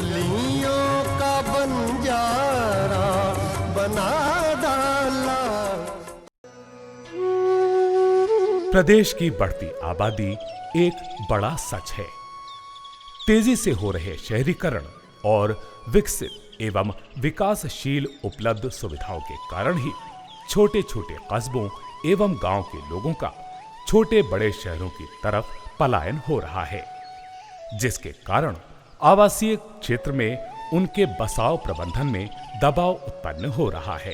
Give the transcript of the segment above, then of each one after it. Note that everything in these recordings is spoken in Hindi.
गलियों का बंजारा बना डाला। प्रदेश की बढ़ती आबादी एक बड़ा सच है। तेजी से हो रहे शहरीकरण और विकसित एवं विकासशील उपलब्ध सुविधाओं के कारण ही छोटे छोटे कस्बों एवं गांव के लोगों का छोटे बड़े शहरों की तरफ पलायन हो रहा है, जिसके कारण आवासीय क्षेत्र में उनके बसाव प्रबंधन में दबाव उत्पन्न हो रहा है।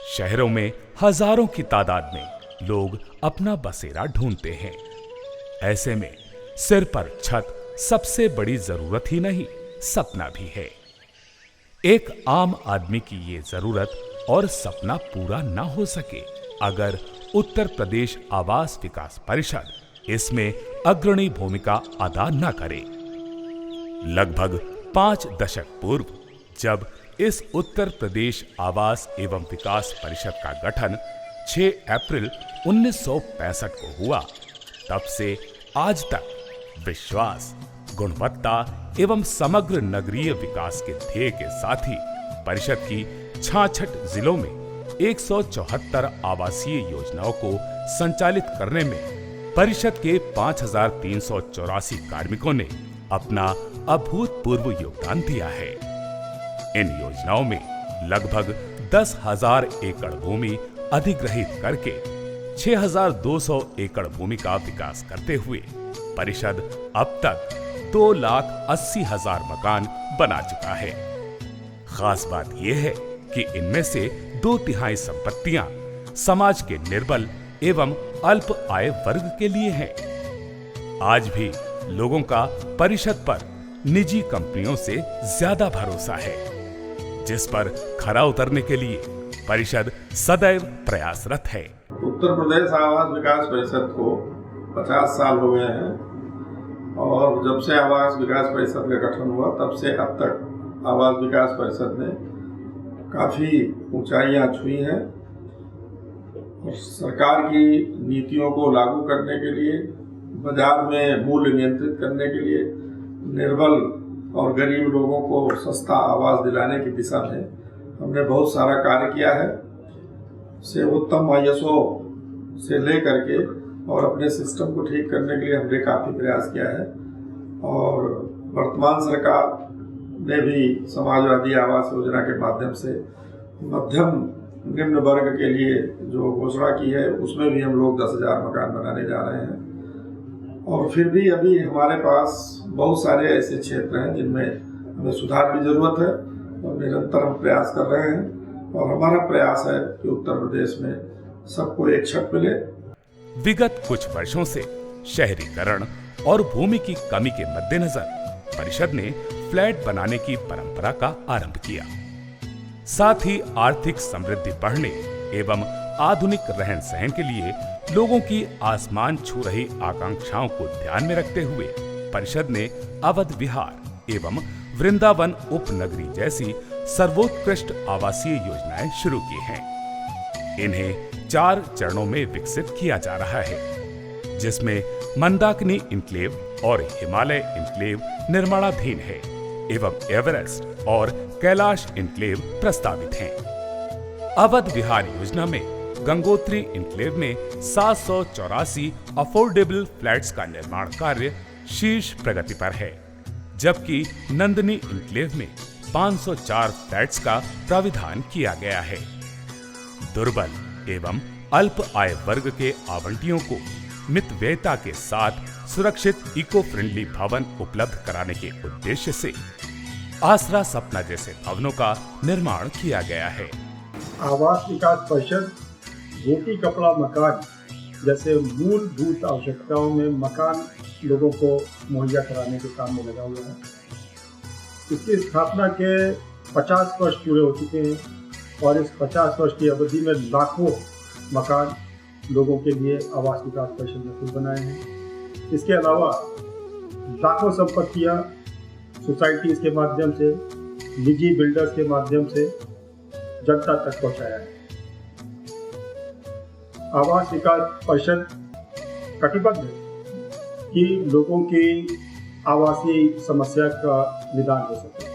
शहरों में हजारों की तादाद में लोग अपना बसेरा ढूंढते हैं। ऐसे में सिर पर छत सबसे बड़ी जरूरत ही नहीं, सपना भी है। एक आम आदमी की ये जरूरत और सपना पूरा ना हो सके अगर उत्तर प्रदेश आवास विकास परिषद इसमें अग्रणी भूमिका अदा न करे। लगभग 5 दशक पूर्व जब इस उत्तर प्रदेश आवास एवं विकास परिषद का गठन 6 अप्रैल 1965 को हुआ, तब से आज तक विश्वास, गुणवत्ता एवं समग्र नगरीय विकास के ध्येय के साथ ही परिषद की 66 जिलों में 174 आवासीय योजनाओं को संचालित करने में परिषद के 5384 कार्मिकों ने अपना अभूतपूर्व योगदान दिया है। इन योजनाओं में लगभग 10,000 एकड़ भूमि अधिग्रहित करके 6,200 एकड़ भूमि का विकास करते हुए परिषद अब तक 2,80,000 मकान बना चुका है। खास बात यह है कि इनमें से 2/3 संपत्तियां समाज के निर्बल एवं अल्प आय वर्ग के लिए हैं। आज भी लोगों का परिषद पर निजी कंपनियों से ज्यादा भरोसा है, जिस पर खरा उतरने के लिए परिषद सदैव प्रयासरत है। उत्तर प्रदेश आवास विकास परिषद को 50 साल हो गए हैं और जब से आवास विकास परिषद का गठन हुआ तब से अब तक आवास विकास परिषद ने काफ़ी ऊंचाइयां छुई हैं और सरकार की नीतियों को लागू करने के लिए, बाजार में मूल्य नियंत्रित करने के लिए, निर्बल और गरीब लोगों को सस्ता आवास दिलाने की दिशा में हमने बहुत सारा कार्य किया है। सर्वोत्तम ISO से ले करके और अपने सिस्टम को ठीक करने के लिए हमने काफ़ी प्रयास किया है और वर्तमान सरकार ने भी समाजवादी आवास योजना के माध्यम से मध्यम निम्न वर्ग के लिए जो घोषणा की है उसमें भी हम लोग 10,000 मकान बनाने जा रहे हैं। और फिर भी अभी हमारे पास बहुत सारे ऐसे क्षेत्र हैं जिनमें हमें सुधार की ज़रूरत है और निरंतर हम प्रयास कर रहे हैं और हमारा प्रयास है कि उत्तर प्रदेश में सबको एक छत मिले। विगत कुछ वर्षों से शहरीकरण और भूमि की कमी के मद्देनजर परिषद ने फ्लैट बनाने की परंपरा का आरंभ किया। साथ ही आर्थिक समृद्धि बढ़ने एवं आधुनिक रहन सहन के लिए लोगों की आसमान छू रही आकांक्षाओं को ध्यान में रखते हुए परिषद ने अवध विहार एवं वृंदावन उपनगरी जैसी सर्वोत्कृष्ट आवासीय योजनाएं शुरू की हैं। इन्हें 4 चरणों में विकसित किया जा रहा है, जिसमें मंदाकिनी इनक्लेव और हिमालय इनक्लेव निर्माणाधीन है एवं एवरेस्ट और कैलाश इनक्लेव प्रस्तावित हैं। अवध विहार योजना में गंगोत्री इनक्लेव में 784 अफोर्डेबल फ्लैट्स का निर्माण कार्य शीर्ष प्रगति पर है, जबकि नंदनी इनक्लेव में 504 फ्लैट्स का प्राविधान किया गया है। दुर्बल एवं अल्प आय वर्ग के आवंटियों को मितव्ययता के साथ सुरक्षित इको फ्रेंडली भवन उपलब्ध कराने के उद्देश्य से आसरा सपना जैसे भवनों का निर्माण किया गया है। आवास विकास परिषद रोटी कपड़ा मकान जैसे मूलभूत आवश्यकताओं में मकान लोगों को मुहैया कराने के काम में लगा हुआ है। इसकी स्थापना के 50 वर्ष पूरे हो चुके हैं और इस 50 वर्ष की अवधि में लाखों मकान लोगों के लिए आवास विकास परिषद ने खुद बनाए हैं। इसके अलावा लाखों संपत्तियां सोसाइटीज के माध्यम से, निजी बिल्डर्स के माध्यम से जनता तक पहुंचाया है। आवास विकास परिषद कटिबद्ध है कि लोगों की आवासीय समस्या का निदान हो सके।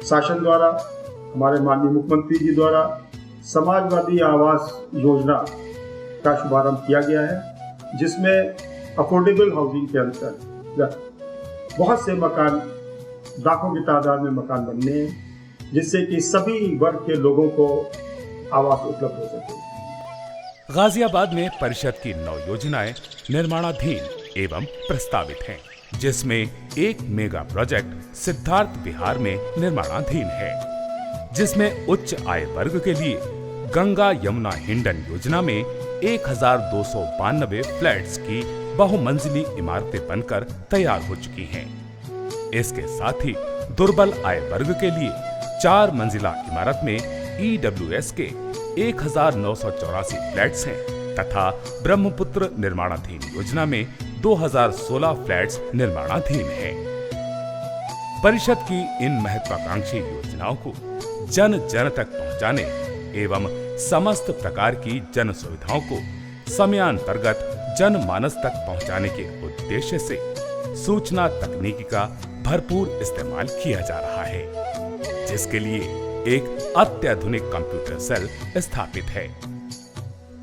शासन द्वारा, हमारे माननीय मुख्यमंत्री जी द्वारा समाजवादी आवास योजना का शुभारंभ किया गया है, जिसमें अफोर्डेबल हाउसिंग के अंतर्गत बहुत से मकान, लाखों की तादाद में मकान बनने हैं, जिससे कि सभी वर्ग के लोगों को आवास उपलब्ध हो सके। गाजियाबाद में परिषद की 9 योजनाएं निर्माणाधीन एवं प्रस्तावित हैं, जिसमें एक मेगा प्रोजेक्ट सिद्धार्थ विहार में निर्माणाधीन है, जिसमें उच्च आय वर्ग के लिए गंगा यमुना हिंडन योजना में 1292 फ्लैट्स की बहुमंजिली इमारतें बनकर तैयार हो चुकी हैं। इसके साथ ही दुर्बल आय वर्ग के लिए 4 मंजिला इमारत में EWS के 1984 फ्लैट्स हैं तथा ब्रह्मपुत्र निर्माणाधीन योजना में 2016 फ्लैट्स निर्माणाधीन हैं। परिषद की इन महत्वाकांक्षी योजनाओं को जन जन तक पहुंचाने एवं समस्त प्रकार की जन सुविधाओं को समयान्तर्गत जनमानस तक पहुंचाने के उद्देश्य से सूचना तकनीकी का भरपूर इस्तेमाल किया जा रहा है, जिसके लिए एक अत्याधुनिक कंप्यूटर सेल स्थापित है।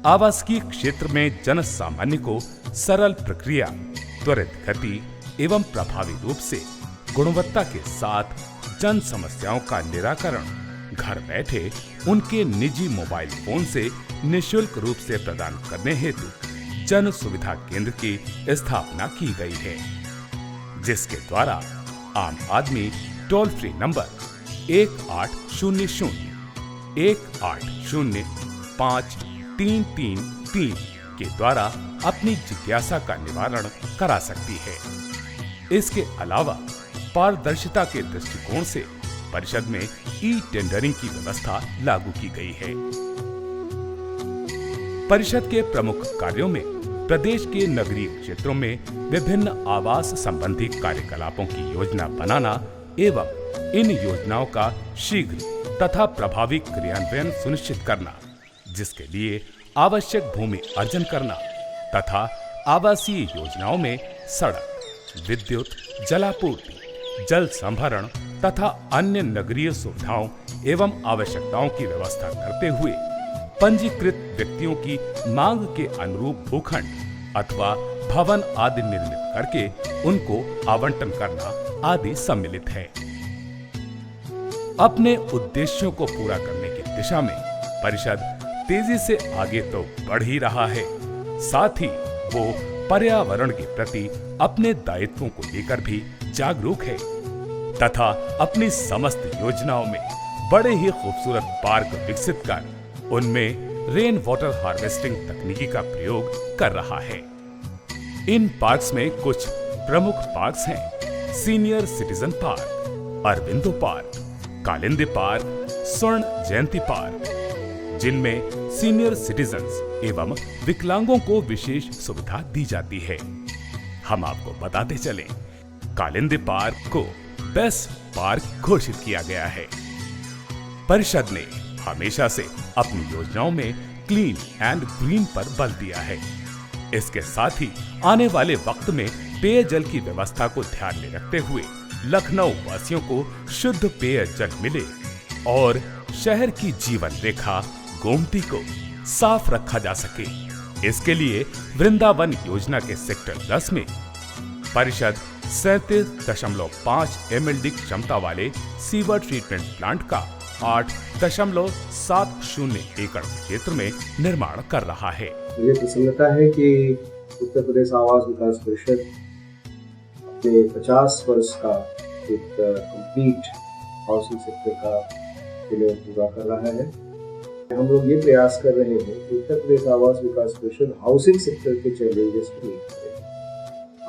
आवासीय क्षेत्र में जन सामान्य को सरल प्रक्रिया, त्वरित गति एवं प्रभावी रूप से गुणवत्ता के साथ जन समस्याओं का निराकरण घर बैठे उनके निजी मोबाइल फोन से निःशुल्क रूप से प्रदान करने हेतु जन सुविधा केंद्र की स्थापना की गई है, जिसके द्वारा आम आदमी टोल फ्री नंबर 1800-180-5333 के द्वारा अपनी जिज्ञासा का निवारण करा सकती है। इसके अलावा पारदर्शिता के दृष्टिकोण से परिषद में ई-टेंडरिंग की व्यवस्था लागू की गई है। परिषद के प्रमुख कार्यों में प्रदेश के नगरीय क्षेत्रों में विभिन्न आवास संबंधी कार्यकलापों की योजना बनाना एवं इन योजनाओं का शीघ्र तथा प्रभावी क्रियान्वयन सुनिश्चित करना, जिसके लिए आवश्यक भूमि अर्जन करना तथा आवासीय योजनाओं में सड़क, विद्युत, जलापूर्ति, जल संभरण तथा अन्य नगरीय सुविधाओं एवं आवश्यकताओं की व्यवस्था करते हुए पंजीकृत व्यक्तियों की मांग के अनुरूप भूखंड अथवा भवन आदि निर्मित करके उनको आवंटन करना आदि सम्मिलित है। अपने उद्देश्यों को पूरा करने की दिशा में परिषद तेजी से आगे तो बढ़ ही रहा है, साथ ही वो पर्यावरण के प्रति अपने दायित्वों को लेकर भी जागरूक है तथा अपनी समस्त योजनाओं में बड़े ही खूबसूरत पार्क विकसित कर उनमें रेन वाटर हार्वेस्टिंग तकनीकी का प्रयोग कर रहा है। इन पार्क्स में कुछ प्रमुख पार्क्स हैं: senior citizen park, Aurobindo park, Kalindi park, स्वर्ण जयंती पार्क, जिनमें सीनियर सिटीजन्स एवं विकलांगों को विशेष सुविधा दी जाती है। हम आपको बताते चलें, कालिंदी पार्क को बेस्ट पार्क घोषित किया गया है। परिषद ने हमेशा से अपनी योजनाओं में क्लीन एंड ग्रीन पर बल दिया है। इसके साथ ही आने वाले वक्त में पेयजल की व्यवस्था को ध्यान में रखते हुए लखनऊ वासियों को शुद्ध पेयजल मिले और शहर की जीवन रेखा गोमती को साफ रखा जा सके, इसके लिए वृंदावन योजना के सेक्टर 10 में परिषद 37.5 MLD क्षमता वाले सीवर ट्रीटमेंट प्लांट का 8.70 एकड़ क्षेत्र में निर्माण कर रहा है। मुझे प्रसन्नता है कि उत्तर प्रदेश आवास विकास परिषद अपने 50 वर्ष का एक कंप्लीट हाउसिंग सेक्टर का पूरा कर रहा है। हम लोग ये प्रयास कर रहे हैं कि उत्तर प्रदेश आवास विकास परिषद हाउसिंग सेक्टर के चैलेंजेस को मीट करे।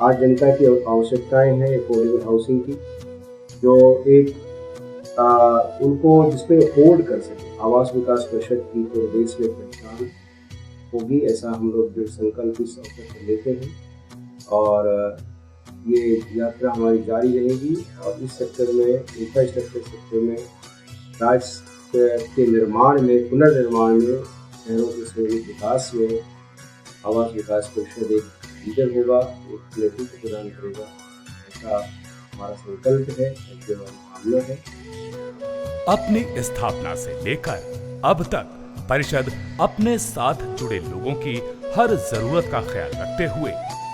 आज जनता की आवश्यकताएं हैं अफोर्डेबल हाउसिंग की, जो एक उनको जिसपे अफोर्ड कर सके। आवास विकास परिषद की तो देश में पहचान होगी, ऐसा हम लोग दृढ़ संकल्प इस अवसर पर लेते हैं और ये यात्रा हमारी जारी रहेगी। और इस सेक्टर में, इंफ्रास्ट्रक्चर सेक्टर में, राज्य के निर्माण में, पुनर्निर्माण में, शहरों के सामूहिक विकास में आवास विकास परिषद एक लीडर होगा, एक नेतृत्व प्रदान करेगा, ऐसा हमारा संकल्प है, जो मामला है। अपनी स्थापना से लेकर अब तक परिषद अपने साथ जुड़े लोगों की हर जरूरत का ख्याल रखते हुए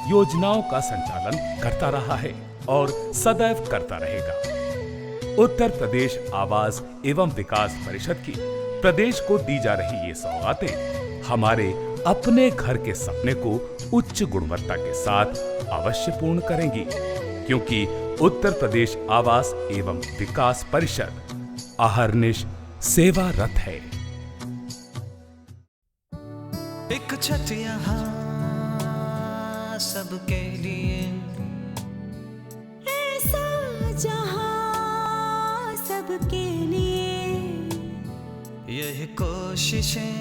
योजनाओं का संचालन करता रहा है और सदैव करता रहेगा। उत्तर प्रदेश आवास एवं विकास परिषद की प्रदेश को दी जा रही ये सौगातें हमारे अपने घर के सपने को उच्च गुणवत्ता के साथ अवश्य पूर्ण करेंगी, क्योंकि उत्तर प्रदेश आवास एवं विकास परिषद अहर्निश सेवारत है। एक छत यहाँ सबके लिए, ऐसा जहां सबके लिए, यही कोशिशें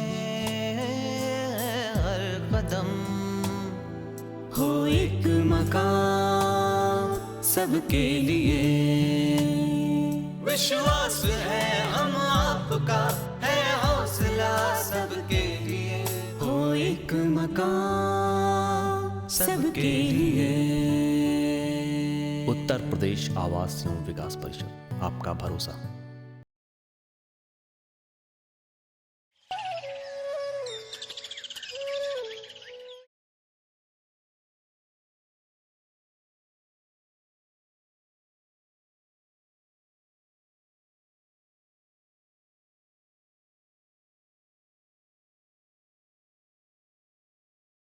हर कदम, हो एक मकान सबके लिए। विश्वास है हम आपका, है हौसला सबके लिए, हो एक मकान सबके लिए। उत्तर प्रदेश आवास एवं विकास परिषद, आपका भरोसा।